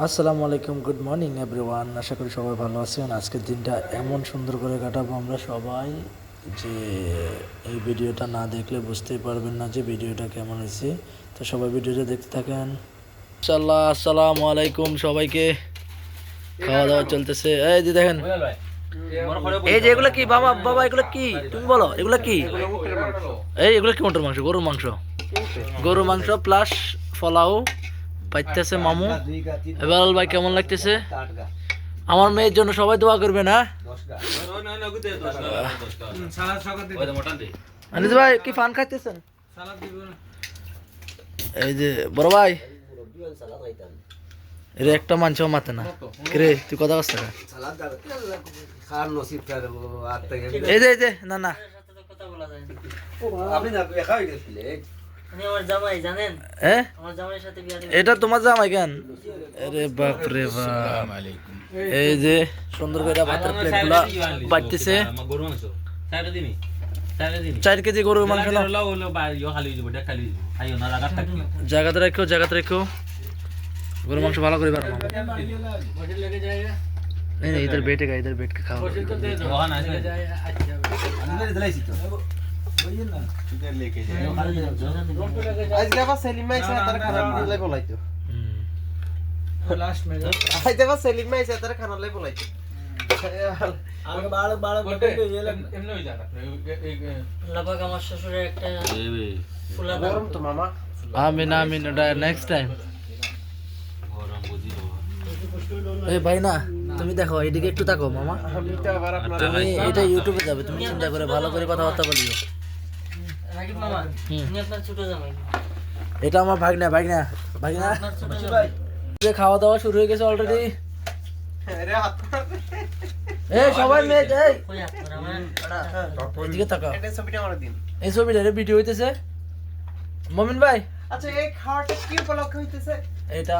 আসসালামু আলাইকুম, good morning everyone. আশা করি সবাই ভালো আছেন। আজকের দিনটা এমন সুন্দর করে কাটাবো আমরা সবাই যে এই ভিডিওটা না দেখলে বুঝতেই পারবেন না যে ভিডিওটা কেমন হয়েছে। তো সবাই ভিডিওটা দেখতে থাকেন ইনশাআল্লাহ। আসসালামু আলাইকুম সবাইকে। খাওয়া দাওয়া চলতেছে। এই যে দেখেন, এই যে এগুলো কি বাবা বাবা এগুলো কি তুমি বলো, এগুলো কি? এই এগুলো কি? মোটর মাংস, গরুর মাংস, গরুর মাংস প্লাস পোলাও পাইতেছে মামু। এবার ভাই কেমন লাগতেছে? আমার মেয়ের জন্য সবাই দোয়া করবে না? আনিস ভাই কি ফান খাইতেছেন? এই যে বড় ভাই এর একটা মাংস মাতে না রে, তুই কথা বলছ না? এই যে এই যে না না এটা তোমার জামাই কেন? আরে বাপ রে বাপ। এই যে সুন্দর করে ভাতের প্লেটগুলা বাড়তেছে। 4 কেজি গরুর মাংস জায়গাতে রাখো, জায়গাতে রাখো। গরুর মাংস ভালো করে বানাবো। ইধর বেটে গা, ইধর বেট के खाओ। আজকে আবার সেলিম ভাই স্যার তার খানা লাই বলাইতো। লাস্ট মে আজকে আবার সেলিম ভাই স্যার তার খানা লাই বলাইতো। আগে বাল বাল বটে এমনি হই জানা লাবাগ আমার শ্বশুরের একটা ফুলা গরম তো মামা। আমিন আমিন, ওটা নেক্সট টাইম। এই ভাই না, তুমি দেখো এদিকে একটু তাকাও মামা। তুমি এটা ইউটিউবে যাবে, তুমি চিন্তা করে ভালো করে কথাবার্তা বলিও। রাকিব মামা উনি আপনার ছোট জামাই। এটা আমার ভাগনা ভাগনা ভাগনা ভাই। যে খাওয়া দাওয়া শুরু হয়ে গেছে অলরেডি। আরে হাত এই সবাই মেয়ে এই কই হাত ধরা আমার এদিকে তাকাও। এটা ছবিটা আমার দিন। এই ছবিটা ভিডিও হইতেছে মমিন ভাই। আচ্ছা এই খাওয়াটা কি উপলক্ষে হইতেছে? এটা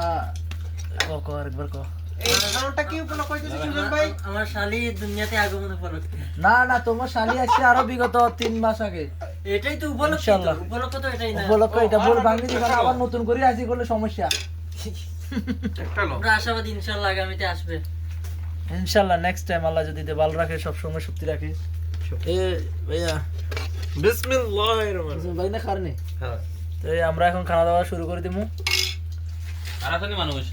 ক আরেকবার ক। এই খাওয়াটা কি উপলক্ষে হইতেছে সুজন ভাই? আমার শালি দুনিয়াতে আগমন উপলক্ষে। না না, তোমার শালি আসছে আরো বিগত 3 মাস আগে। এটাই তো উপলক্ষ। ইনশাআল্লাহ উপলক্ষ তো এটাই না। উপলক্ষ এটা বল ভাঙি দিবা, আবার নতুন করে আসি করলে সমস্যা। একটা লোক আমরা আশাবাদী ইনশাআল্লাহ আগামীতে আসবে। ইনশাআল্লাহ নেক্সট টাইম আল্লাহ যদি ভালো রাখে, সব সময় শক্তি রাখে। এ ভাইয়া বিসমিল্লাহির রহমানির ভাই না খারনি। হ্যাঁ তো আমরা এখন খাওয়া দাওয়া শুরু করে দিমু। আর আসেনি মানুষ।